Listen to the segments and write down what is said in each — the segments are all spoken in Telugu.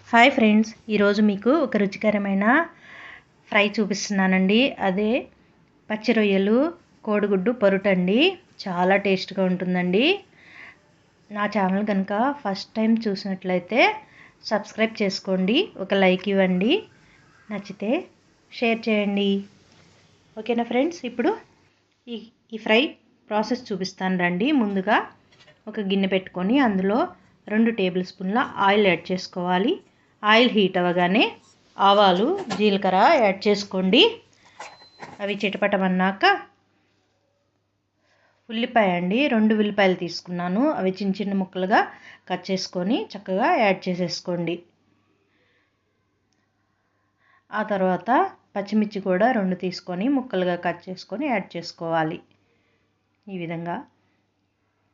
హాయ్ ఫ్రెండ్స్, ఈరోజు మీకు ఒక రుచికరమైన ఫ్రై చూపిస్తున్నానండి. అదే పచ్చి రొయ్యలు కోడిగుడ్డు పొరుటండి. చాలా టేస్ట్గా ఉంటుందండి. నా ఛానల్ కనుక ఫస్ట్ టైం చూసినట్లయితే సబ్స్క్రైబ్ చేసుకోండి, ఒక లైక్ ఇవ్వండి, నచ్చితే షేర్ చేయండి. ఓకేనా ఫ్రెండ్స్, ఇప్పుడు ఈ ఫ్రై ప్రాసెస్ చూపిస్తాను రండి. ముందుగా ఒక గిన్నె పెట్టుకొని అందులో 2 టేబుల్ స్పూన్ల ఆయిల్ యాడ్ చేసుకోవాలి. ఆయిల్ హీట్ అవ్వగానే ఆవాలు జీలకర్ర యాడ్ చేసుకోండి. అవి చిటపటమన్నాక ఉల్లిపాయ అండి, 2 ఉల్లిపాయలు తీసుకున్నాను. అవి చిన్న చిన్న ముక్కలుగా కట్ చేసుకొని చక్కగా యాడ్ చేసేసుకోండి. ఆ తర్వాత పచ్చిమిర్చి కూడా 2 తీసుకొని ముక్కలుగా కట్ చేసుకొని యాడ్ చేసుకోవాలి ఈ విధంగా.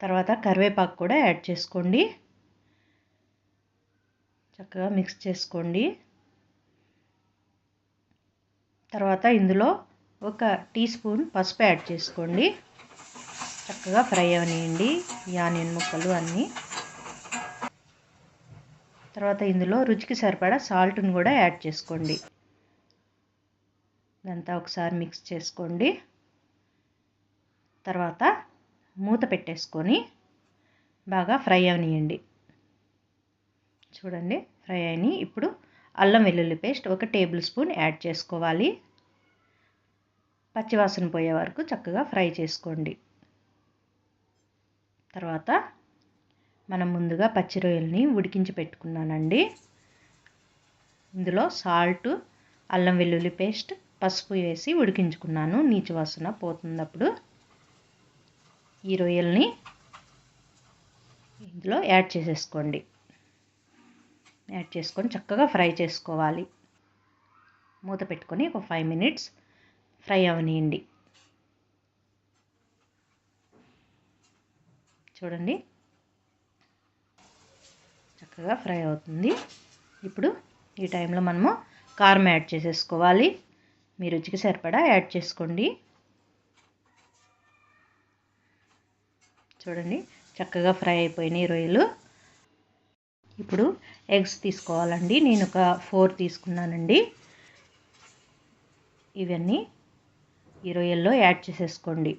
తర్వాత కరివేపాకు కూడా యాడ్ చేసుకోండి. చక్కగా మిక్స్ చేసుకోండి. తర్వాత ఇందులో 1 టీ స్పూన్ పసుపు యాడ్ చేసుకోండి. చక్కగా ఫ్రై అవనియండి ఈ ఆనియన్ ముక్కలు అన్నీ. తర్వాత ఇందులో రుచికి సరిపడా సాల్ట్ని కూడా యాడ్ చేసుకోండి. ఇదంతా ఒకసారి మిక్స్ చేసుకోండి. తర్వాత మూత పెట్టేసుకొని బాగా ఫ్రై అవనియండి. చూడండి, ఫ్రై అయినాయి. ఇప్పుడు అల్లం వెల్లుల్లి పేస్ట్ 1 టేబుల్ స్పూన్ యాడ్ చేసుకోవాలి. పచ్చివాసన పోయే వరకు చక్కగా ఫ్రై చేసుకోండి. తర్వాత మనం ముందుగా పచ్చి రొయ్యల్ని ఉడికించి పెట్టుకున్నానండి. ఇందులో సాల్ట్, అల్లం వెల్లుల్లి పేస్ట్, పసుపు వేసి ఉడికించుకున్నాను. నీచు వాసన పోతున్నప్పుడు ఈ రొయ్యల్ని ఇందులో యాడ్ చేసేసుకోండి. యాడ్ చేసుకొని చక్కగా ఫ్రై చేసుకోవాలి. మూత పెట్టుకొని ఒక 5 మినిట్స్ ఫ్రై అవనియండి. చూడండి, చక్కగా ఫ్రై అవుతుంది. ఇప్పుడు ఈ టైంలో మనము కారం యాడ్ చేసేసుకోవాలి. మీ రుచికి సరిపడా యాడ్ చేసుకోండి. చూడండి, చక్కగా ఫ్రై అయిపోయినాయి రొయ్యలు. ఇప్పుడు ఎగ్స్ తీసుకోవాలండి. నేను ఒక 4 తీసుకున్నానండి. ఇవన్నీ ఈ రొయ్యల్లో యాడ్ చేసేసుకోండి.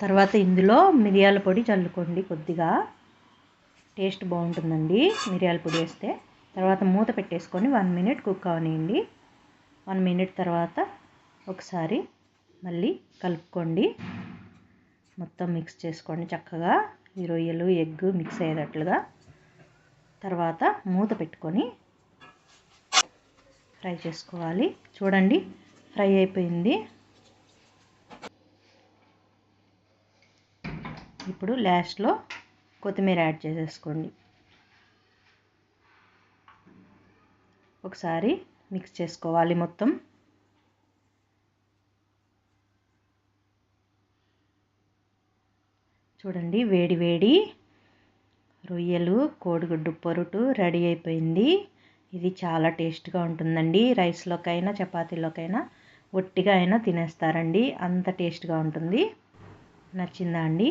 తర్వాత ఇందులో మిరియాల పొడి చల్లుకోండి. కొద్దిగా టేస్ట్ బాగుంటుందండి మిరియాల పొడి వేస్తే. తర్వాత మూత పెట్టేసుకొని 1 మినిట్ కుక్ అవనియండి. 1 మినిట్ తర్వాత ఒకసారి మళ్ళీ కలుపుకోండి. మొత్తం మిక్స్ చేసుకోండి చక్కగా, ఈ రొయ్యలు ఎగ్ మిక్స్ అయ్యేటట్లుగా. తర్వాత మూత పెట్టుకొని ఫ్రై చేసుకోవాలి. చూడండి, ఫ్రై అయిపోయింది. ఇప్పుడు లాస్ట్లో కొత్తిమీర యాడ్ చేసేసుకోండి. ఒకసారి మిక్స్ చేసుకోవాలి మొత్తం. చూడండి, వేడి వేడి రొయ్యలు కోడిగుడ్డు పొరుటు రెడీ అయిపోయింది. ఇది చాలా టేస్ట్గా ఉంటుందండి. రైస్లోకైనా చపాతీలోకైనా ఒట్టిగా అయినా తినేస్తారండి, అంత టేస్ట్గా ఉంటుంది. నచ్చిందా అండి?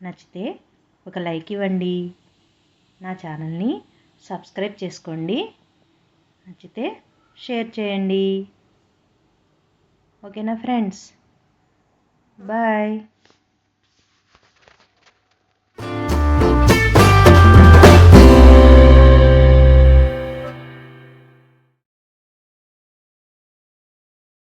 నచ్చితే ఒక లైక్ ఇవ్వండి, నా ఛానల్ని సబ్స్క్రైబ్ చేసుకోండి, నచ్చితే షేర్ చేయండి. ఓకేనా ఫ్రెండ్స్, బాయ్.